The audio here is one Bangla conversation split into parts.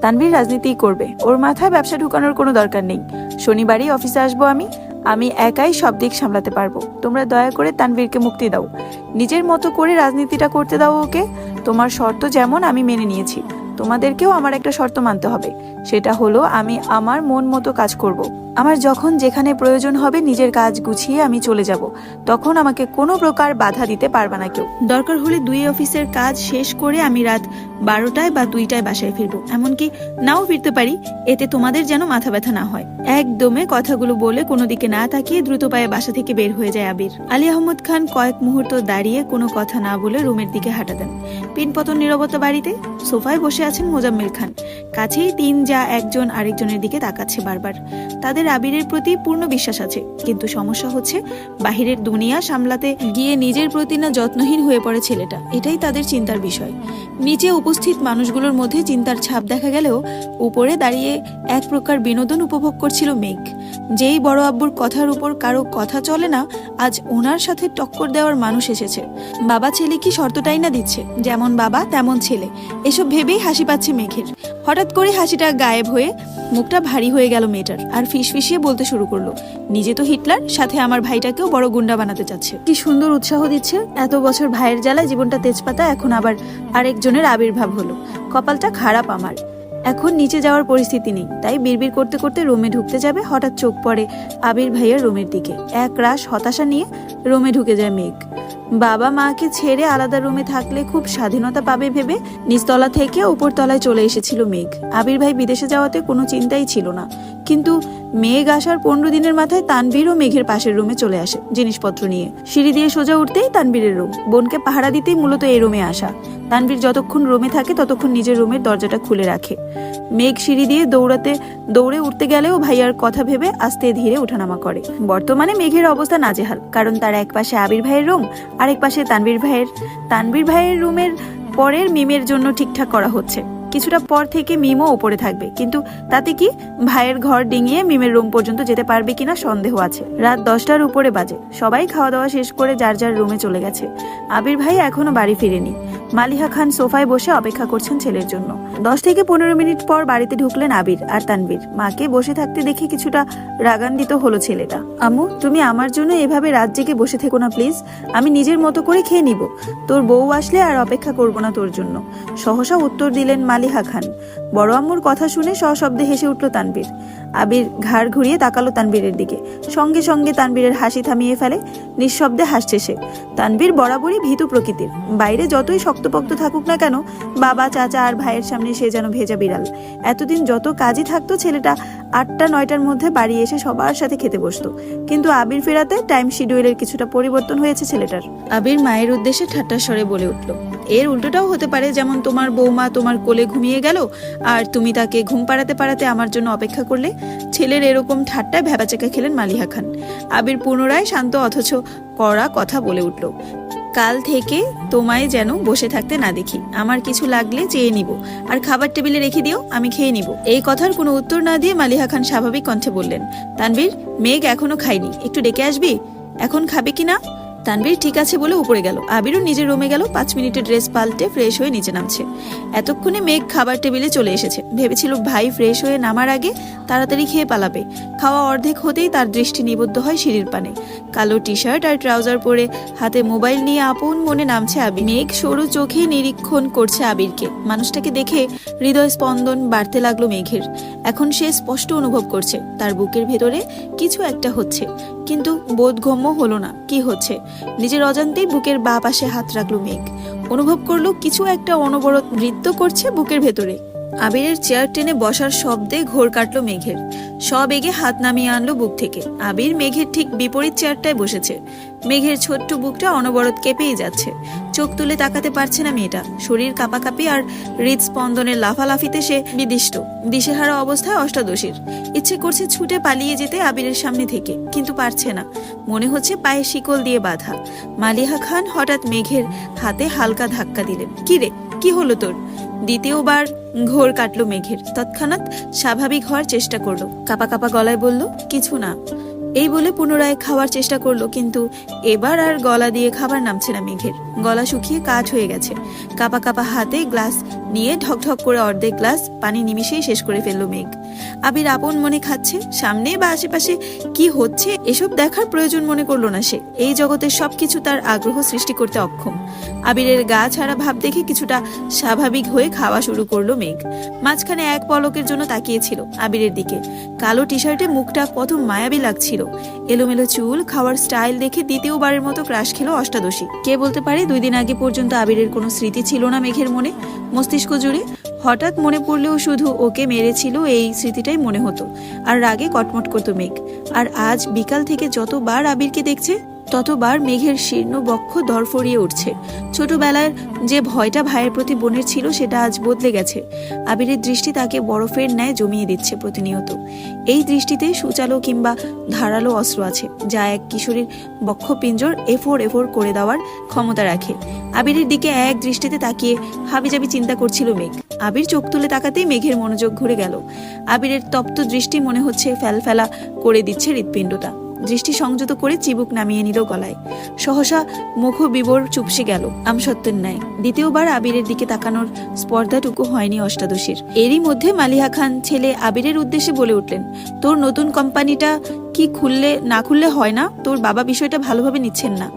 তানভীর রাজনীতি করবে, ওর মাথায় ব্যবসা ঢুকানোর কোনো দরকার নেই। শনিবারই অফিসে আসবো আমি একাই সব দিক সামলাতে পারবো। তোমরা দয়া করে তানভীরকে মুক্তি দাও, নিজের মতো করে রাজনীতিটা করতে দাও ওকে। তোমার শর্ত যেমন আমি মেনে নিয়েছি, তোমাদেরকেও আমার একটা শর্ত মানতে হবে। সেটা হলো আমি আমার মন মতো কাজ করব। আমার যখন যেখানে প্রয়োজন হবে নিজের কাজ গুছিয়ে আমি চলে যাব, তখন আমাকে কোনো প্রকার বাধা দিতে পারবে না কেউ। দরকার হলে 2 অফিসের কাজ শেষ করে আমি রাত 12টায় বা 2টায় বাসায় ফিরবো, এমনকি নাও ফিরতে পারি। এতে তোমাদের যেন মাথা ব্যথা না হয়। একদমে কথাগুলো বলে কোনো দিকে না তাকিয়ে দ্রুত পায়ে বাসা থেকে বের হয়ে যায় আবির। আলী আহমদ খান কয়েক মুহূর্ত দাঁড়িয়ে কোনো কথা না বলে রুমের দিকে হাঁটা দেন। পিনপতন নীরবতা বাড়িতে। সোফায় বসে আছেন মোজাম্মেল খান। কাছেই 3 যা একজন আরেকজনের দিকে তাকাচ্ছে বারবার। তাদের আবিরের প্রতি পূর্ণ বিশ্বাস আছে, কিন্তু সমস্যা হচ্ছে বাহিরের দুনিয়া সামলাতে গিয়ে নিজের প্রতি না যত্নহীন হয়ে পড়ে ছেলেটা। এটাই তাদের চিন্তার বিষয়। নিচে উপস্থিত মানুষগুলোর মধ্যে চিন্তার ছাপ দেখা গেলেও উপরে দাঁড়িয়ে এক প্রকার বিনোদন উপভোগ করছিল মেঘ। যেই বড় আব্বুর কথার উপর কারো কথা চলে না, আজ ওনার সাথে টক্কর দেওয়ার মানুষ এসেছে। বাবা ছেলে কি শর্তটাই না দিচ্ছে, যেমন বাবা তেমন ছেলে। এসব ভেবেই হাসি পাচ্ছে মেঘের। হঠাৎ করে হাসিটা গায়েব হয়ে মুখটা ভারী হয়ে গেল মেয়েটার, আর ফিসফিসিয়ে বলতে শুরু করলো, নিজে তো হিটলার, সাথে আমার ভাইটাকেও বড় গুন্ডা বানাতে চাচ্ছে। কি সুন্দর উৎসাহ দিচ্ছে। এত বছর ভাইয়ের জ্বালায় জীবনটা তেজপাতা, এখন আবার আরেকজনের আবির্ভাব হলো। কপালটা খারাপ আমার। এখন নিচে যাওয়ার পরিস্থিতি নেই, তাই বিড়বিড় করতে করতে রুমে ঢুকতে যাবে, হঠাৎ চোখ পড়ে আবির ভাইয়ের রুমের দিকে। এক রাশ হতাশা নিয়ে রুমে ঢুকে যায় মেঘ। বাবা মাকে ছেড়ে আলাদা রুমে থাকলে খুব স্বাধীনতা পাবে ভেবে নিচতলা থেকে উপরতলায় চলে এসেছিল মেঘ। আবির ভাই বিদেশে যাওয়াতে কোনো চিন্তাই ছিল না, কিন্তু মেঘ আসার 15 দিনের মাথায় তানভীর ও মেঘের পাশের রুমে চলে আসে জিনিসপত্র নিয়ে। সিঁড়ি দিয়ে সোজা উঠতেই তানভীরের রুম। বোনকে পাহারা দিতেই মূলত এই রুমে আসা। তানভীর যতক্ষণ রুমে থাকে ততক্ষণ নিজের রুমের দরজাটা খুলে রাখে। মেঘ সিঁড়ি দিয়ে দৌড়ে উঠতে গেলেও ভাইয়ার কথা ভেবে আস্তে ধীরে ওঠানামা করে। বর্তমানে মেঘের অবস্থা নাজেহাল, কারণ তার এক পাশে আবির ভাইয়ের রুম, আরেক পাশে তানভীর ভাইয়ের রুমের পরের মিমের জন্য ঠিকঠাক করা হচ্ছে। কিছুটা পর থেকে মিমও উপরে থাকবে, কিন্তু তাতে কি, ভাইয়ের ঘর ডিঙিয়ে মিমের রুম পর্যন্ত যেতে পারবে কিনা সন্দেহ আছে। রাত 10টার উপরে বাজে। সবাই খাওয়া দাওয়া শেষ করে যার যার রুমে চলে গেছে। আবির ভাই এখনো বাড়ি ফিরেনি। মালিহা খান সোফায় বসে অপেক্ষা করছেন ছেলের জন্য। 10 থেকে 15 মিনিট পর বাড়িতে ঢুকলেন আবির আর তানভীর। মাকে বসে থাকতে দেখে কিছুটা রাগান্বিত হলো ছেলেটা। আম্মু, তুমি আমার জন্য এভাবে রাত জেগে বসে থেকো না প্লিজ। আমি নিজের মতো করে খেয়ে নিব। তোর বউ আসলে আর অপেক্ষা করব না তোর জন্য, সহসা উত্তর দিলেন মালিহা খান। বড় আম্মুর কথা শুনে সশব্দে হেসে উঠল তানভীর। আবির ঘাড় ঘুরিয়ে তাকালো তানভীরের দিকে। সঙ্গে সঙ্গে তানভীরের হাসি থামিয়ে ফেলে। নিঃশব্দে হাসছে সে। তানভীর বরাবরই ভীতু প্রকৃতির। বাইরে যতই শক্তপোক্ত থাকুক না কেন, বাবা, চাচা আর ভাইয়ের সামনে সে যেন ভেজা বিড়াল। এতদিন যত কাজই থাকতো, ছেলেটা 8টা-9টার মধ্যে বাড়ি এসে সবার সাথে খেতে বসতো। কিন্তু আবির ফেরাতে টাইম শিডিউলের কিছুটা পরিবর্তন হয়েছে ছেলেটার। আবির মায়ের উদ্দেশ্যে ঠাট্টার স্বরে বলে উঠল, এর উল্টোটাও হতে পারে, যেমন তোমার বৌমা তোমার কোলে ঘুমিয়ে গেল আর তুমি তাকে ঘুম পাড়াতে পাড়াতে আমার জন্য অপেক্ষা করলে। ছেলের এরকম ঠাট্টায় ভ্যাবাচাকা খেলেন মালিহা খান। আবির পুনরায় শান্ত অথচ কড়া কথা বলে উঠল, কাল থেকে তোমায় যেন বসে থাকতে না দেখি। আমার কিছু লাগলে চেয়ে নিব, আর খাবার টেবিলে রেখে দিও, আমি খেয়ে নিব। এই কথার কোনো উত্তর না দিয়ে মালিহা খান স্বাভাবিক কণ্ঠে বললেন, তানভীর, মেঘ এখনো খায়নি, একটু ডেকে আসবি? এখন খাবে কিনা? তানভীর ঠিক আছে বলে উপরে গেল। আবিরও নিজের রুমে গেল। 5 মিনিটের ড্রেস পাল্টে ফ্রেশ হয়ে নিচে নামছে। এতক্ষণে মেঘ খাবার টেবিলে চলে এসেছে। ভেবেছিল ভাই ফ্রেশ হয়ে নামার আগে তাড়াতাড়ি খেয়ে পালাবে। খাওয়া অর্ধেক হতেই তার দৃষ্টি নিবদ্ধ হয় সিঁড়ির পানে। কালো টি শার্ট আর ট্রাউজার পরে হাতে মোবাইল নিয়ে আপন মনে নামছে আবির। মেঘ সরু চোখে নিরীক্ষণ করছে আবিরকে। মানুষটাকে দেখে হৃদয় স্পন্দন বাড়তে লাগলো মেঘের। এখন সে স্পষ্ট অনুভব করছে তার বুকের ভেতরে কিছু একটা হচ্ছে, কিন্তু বোধগম্য হলো না কি হচ্ছে। নিজের অজান্তেই বুকের বাঁ পাশে হাত রাখলো মেঘ। অনুভব করলো কিছু একটা অনবরত নৃত্য করছে বুকের ভেতরে। আবিরের চেয়ার টেনে বসার শব্দে ঘোর কাটলো মেঘের। সব এগে হাত নামিয়ে আনলো বুক থেকে। আবির মেঘের ঠিক বিপরীত চেয়ারটায় বসেছে। মেঘের ছোট্ট বুকটা অনবরত কেঁপেই যাচ্ছে। চোখ তুলে তাকাতে পারছে না মেয়েটা। শরীর কাঁপাকাঁপি আর হৃদস্পন্দনের লাফালাফিতে সে বিদিষ্ট, দিশেহারা অবস্থায় অষ্টাদশীর। ইচ্ছে করছে ছুটে পালিয়ে যেতে আবিরের সামনে থেকে, কিন্তু পারছে না। মনে হচ্ছে পায়ে শিকল দিয়ে বাঁধা। মালিহা খান হঠাৎ মেঘের হাতে হালকা ধাক্কা দিলেন। কি রে, কি হলো তোর? দ্বিতীয়বার ঘোর কাটলো মেঘের। তৎক্ষণাৎ স্বাভাবিক হওয়ার চেষ্টা করলো। কাপা কাপা গলায় বলল, কিছু না। এই বলে পুনরায় খাওয়ার চেষ্টা করলো, কিন্তু এবার আর গলা দিয়ে খাবার নামছে না মেঘের। গলা শুকিয়ে কাঠ হয়ে গেছে। কাপা কাপা হাতে গ্লাস নিয়ে ঢকঢক করে অর্ধেক গ্লাস পানি নিমিশেই শেষ করে ফেললো মেঘ। আবির আপন মনে খাচ্ছে, সামনে বা আশেপাশে কি হচ্ছে এসব দেখার প্রয়োজন মনে করলো না সে। এই জগতের সবকিছু তার আগ্রহ সৃষ্টি করতে অক্ষম। আবিরের গা ছাড়া ভাব দেখে কিছুটা স্বাভাবিক হয়ে খাওয়া শুরু করলো মেঘ। মাঝখানে এক পলকের জন্য তাকিয়েছিল আবিরের দিকে। কালো টি শার্টে মুখটা কত মায়াবী লাগছিল। এলোমেলো চুল, খাওয়ার স্টাইল দেখে দ্বিতীয়বারের মতো ক্রাশ খেলো অষ্টাদশী। কে বলতে পারে 2 দিন আগে পর্যন্ত আবিরের কোনো স্মৃতি ছিল না মেঘের মনে, মস্তিষ্ক জুড়ে। হঠাৎ মনে পড়লেও শুধু ওকে মেরেছিল এই স্মৃতিটাই মনে হতো, আর রাগে কটমট করতো মেঘ। আর আজ বিকাল থেকে যতবার আবিরকে দেখছে ততবার মেঘের শীর্ণ বক্ষ দরফরিয়ে উঠছে। ছোটবেলার যে ভয়টা ভাইয়ের প্রতি বোনের ছিল সেটা আজ বদলে গেছে। আবিরের দৃষ্টি তাকে বরফের ন্যায় জমিয়ে দিচ্ছে প্রতিনিয়ত। এই দৃষ্টিতে সুচালো কিংবা ধারালো অস্ত্র আছে, যা এক কিশোরীর বক্ষপিঞ্জর এফোর করে দেওয়ার ক্ষমতা রাখে। আবিরের দিকে এক দৃষ্টিতে তাকিয়ে হাবিজাবি চিন্তা করছিল মেঘ। আবির চোখ তুলে তাকাতেই মেঘের মনোযোগ ঘুরে গেল। আবিরের তপ্ত দৃষ্টি মনে হচ্ছে ফেলফেলা করে দিচ্ছে হৃৎপিণ্ডটা। দৃষ্টি সংযত করে চিবুক নামিয়ে নিল গলায়। সহসা মুখ বিবর চুপসে গেল আমসত্ত্বের ন্যায়। দ্বিতীয়বার আবিরের দিকে তাকানোর স্পর্ধাটুকু হয়নি অষ্টাদশীর। এরই মধ্যে মালিহা খান ছেলে আবিরের উদ্দেশ্যে বলে উঠলেন, তোর নতুন কোম্পানিটা কি না খুললে হয় না? তোর বাবা বিষয়টা ভালোভাবে নিচ্ছেন না।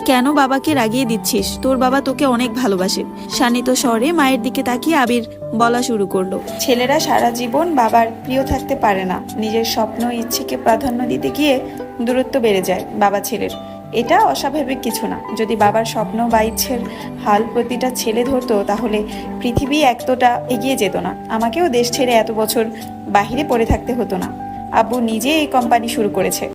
কেন বাবাকে রাগিয়ে দিচ্ছিস? তোর বাবা তোকে অনেক ভালোবাসে। শানিত স্বরে মায়ের দিকে তাকিয়ে আবির বলা শুরু করলো, ছেলেরা সারা জীবন বাবার প্রিয় থাকতে পারে না। নিজের স্বপ্ন ইচ্ছেকে প্রাধান্য দিতে গিয়ে দূরত্ব বেড়ে যায় বাবা ছেলের। এটা অস্বাভাবিক কিছু না। যদি বাবার স্বপ্ন বা ইচ্ছের হাল প্রতিটা ছেলে ধরতো তাহলে পৃথিবী এতটা এগিয়ে যেত না। আমাকেও দেশ ছেড়ে এত বছর বাহিরে পড়ে থাকতে হতো না। আব্বু নিজে এই কোম্পানি শুরু করেছে।